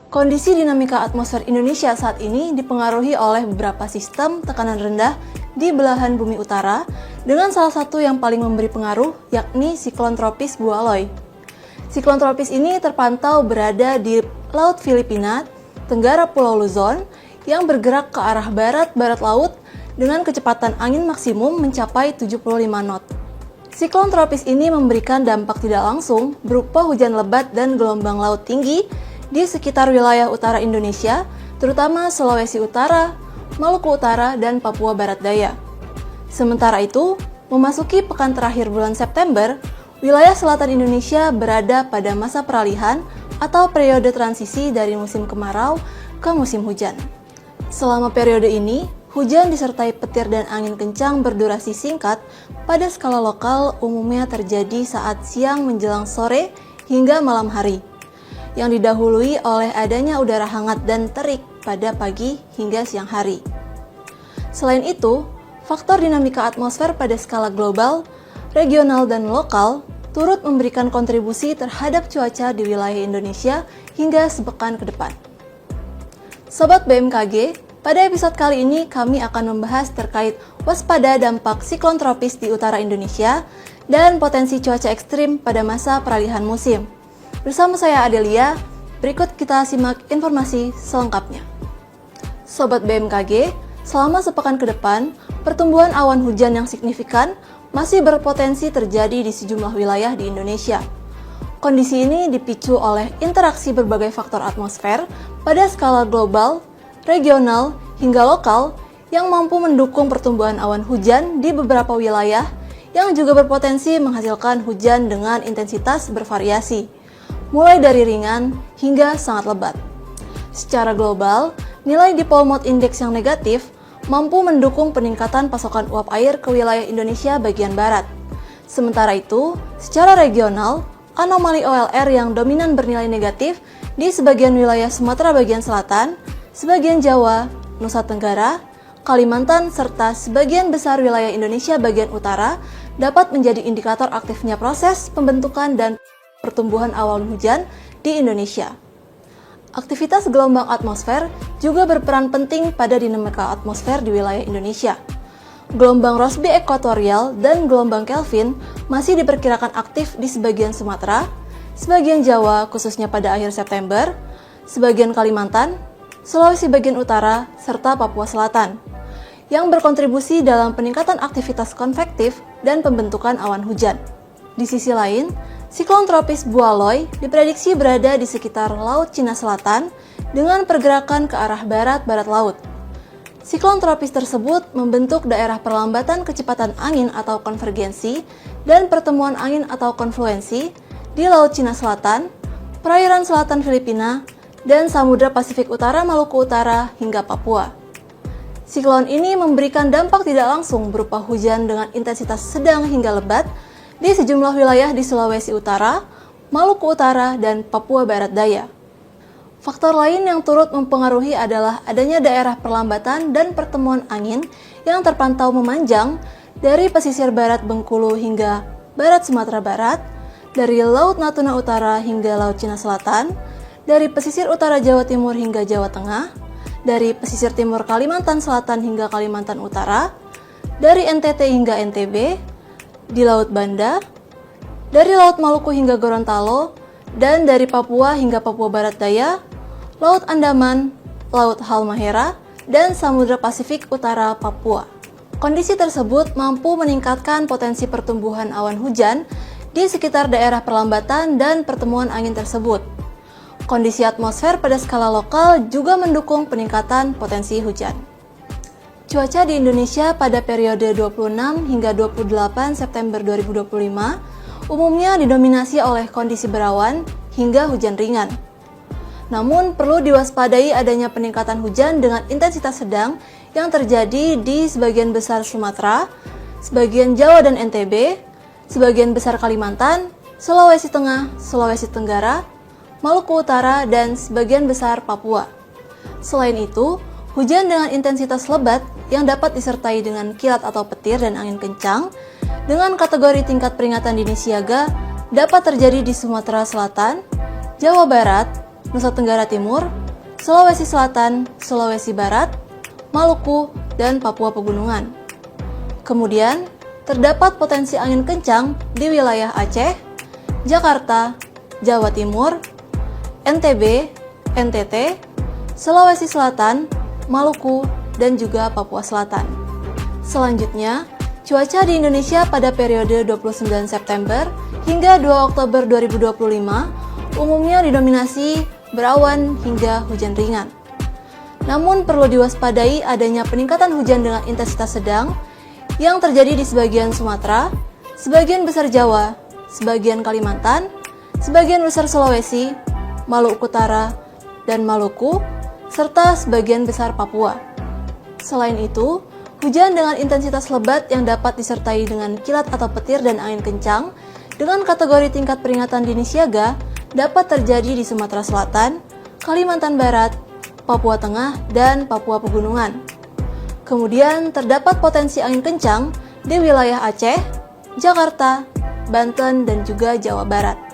Kondisi dinamika atmosfer Indonesia saat ini dipengaruhi oleh beberapa sistem tekanan rendah di belahan bumi utara, dengan salah satu yang paling memberi pengaruh yakni siklon tropis Bualoy. Siklon tropis ini terpantau berada di Laut Filipina, Tenggara Pulau Luzon, yang bergerak ke arah barat-barat laut dengan kecepatan angin maksimum mencapai 75 knot. Siklon tropis ini memberikan dampak tidak langsung berupa hujan lebat dan gelombang laut tinggi di sekitar wilayah utara Indonesia, terutama Sulawesi Utara, Maluku Utara, dan Papua Barat Daya. Sementara itu, memasuki pekan terakhir bulan September, wilayah selatan Indonesia berada pada masa peralihan atau periode transisi dari musim kemarau ke musim hujan. Selama periode ini, hujan disertai petir dan angin kencang berdurasi singkat pada skala lokal umumnya terjadi saat siang menjelang sore hingga malam hari, yang didahului oleh adanya udara hangat dan terik pada pagi hingga siang hari. Selain itu, faktor dinamika atmosfer pada skala global, regional, dan lokal turut memberikan kontribusi terhadap cuaca di wilayah Indonesia hingga sepekan ke depan. Sobat BMKG, pada episode kali ini kami akan membahas terkait waspada dampak siklon tropis di utara Indonesia dan potensi cuaca ekstrim pada masa peralihan musim. Bersama saya Adelia, berikut kita simak informasi selengkapnya. Sobat BMKG, selama sepekan ke depan, pertumbuhan awan hujan yang signifikan masih berpotensi terjadi di sejumlah wilayah di Indonesia. Kondisi ini dipicu oleh interaksi berbagai faktor atmosfer pada skala global, regional, hingga lokal yang mampu mendukung pertumbuhan awan hujan di beberapa wilayah yang juga berpotensi menghasilkan hujan dengan intensitas bervariasi, mulai dari ringan hingga sangat lebat. Secara global, nilai dipole mode index yang negatif mampu mendukung peningkatan pasokan uap air ke wilayah Indonesia bagian barat. Sementara itu, secara regional, anomali OLR yang dominan bernilai negatif di sebagian wilayah Sumatera bagian selatan, sebagian Jawa, Nusa Tenggara, Kalimantan, serta sebagian besar wilayah Indonesia bagian utara dapat menjadi indikator aktifnya proses pembentukan dan pertumbuhan awan hujan di Indonesia. Aktivitas gelombang atmosfer juga berperan penting pada dinamika atmosfer di wilayah Indonesia. Gelombang Rossby ekuatorial dan gelombang Kelvin masih diperkirakan aktif di sebagian Sumatera, sebagian Jawa khususnya pada akhir September, sebagian Kalimantan, Sulawesi bagian utara, serta Papua Selatan, yang berkontribusi dalam peningkatan aktivitas konvektif dan pembentukan awan hujan. Di sisi lain, siklon tropis Bualoy diprediksi berada di sekitar Laut Cina Selatan dengan pergerakan ke arah barat-barat laut. Siklon tropis tersebut membentuk daerah perlambatan kecepatan angin atau konvergensi dan pertemuan angin atau konfluensi di Laut Cina Selatan, perairan selatan Filipina, dan Samudra Pasifik Utara, Maluku Utara, hingga Papua. Siklon ini memberikan dampak tidak langsung berupa hujan dengan intensitas sedang hingga lebat di sejumlah wilayah di Sulawesi Utara, Maluku Utara, dan Papua Barat Daya. Faktor lain yang turut mempengaruhi adalah adanya daerah perlambatan dan pertemuan angin yang terpantau memanjang dari pesisir barat Bengkulu hingga barat Sumatera Barat, dari Laut Natuna Utara hingga Laut Cina Selatan, dari pesisir utara Jawa Timur hingga Jawa Tengah, dari pesisir timur Kalimantan Selatan hingga Kalimantan Utara, dari NTT hingga NTB, di Laut Banda, dari Laut Maluku hingga Gorontalo, dan dari Papua hingga Papua Barat Daya, Laut Andaman, Laut Halmahera, dan Samudra Pasifik Utara Papua. Kondisi tersebut mampu meningkatkan potensi pertumbuhan awan hujan di sekitar daerah perlambatan dan pertemuan angin tersebut. Kondisi atmosfer pada skala lokal juga mendukung peningkatan potensi hujan. Cuaca di Indonesia pada periode 26 hingga 28 September 2025 umumnya didominasi oleh kondisi berawan hingga hujan ringan. Namun perlu diwaspadai adanya peningkatan hujan dengan intensitas sedang yang terjadi di sebagian besar Sumatera, sebagian Jawa dan NTB, sebagian besar Kalimantan, Sulawesi Tengah, Sulawesi Tenggara, Maluku Utara, dan sebagian besar Papua. Selain itu, hujan dengan intensitas lebat yang dapat disertai dengan kilat atau petir dan angin kencang dengan kategori tingkat peringatan dini siaga dapat terjadi di Sumatera Selatan, Jawa Barat, Nusa Tenggara Timur, Sulawesi Selatan, Sulawesi Barat, Maluku, dan Papua Pegunungan. Kemudian, terdapat potensi angin kencang di wilayah Aceh, Jakarta, Jawa Timur, NTB, NTT, Sulawesi Selatan, Maluku, dan juga Papua Selatan. Selanjutnya, cuaca di Indonesia pada periode 29 September hingga 2 Oktober 2025 umumnya didominasi berawan hingga hujan ringan. Namun perlu diwaspadai adanya peningkatan hujan dengan intensitas sedang yang terjadi di sebagian Sumatera, sebagian besar Jawa, sebagian Kalimantan, sebagian besar Sulawesi, Maluku Utara, dan Maluku, serta sebagian besar Papua. Selain itu, hujan dengan intensitas lebat yang dapat disertai dengan kilat atau petir dan angin kencang dengan kategori tingkat peringatan dini siaga dapat terjadi di Sumatera Selatan, Kalimantan Barat, Papua Tengah, dan Papua Pegunungan. Kemudian terdapat potensi angin kencang di wilayah Aceh, Jakarta, Banten, dan juga Jawa Barat.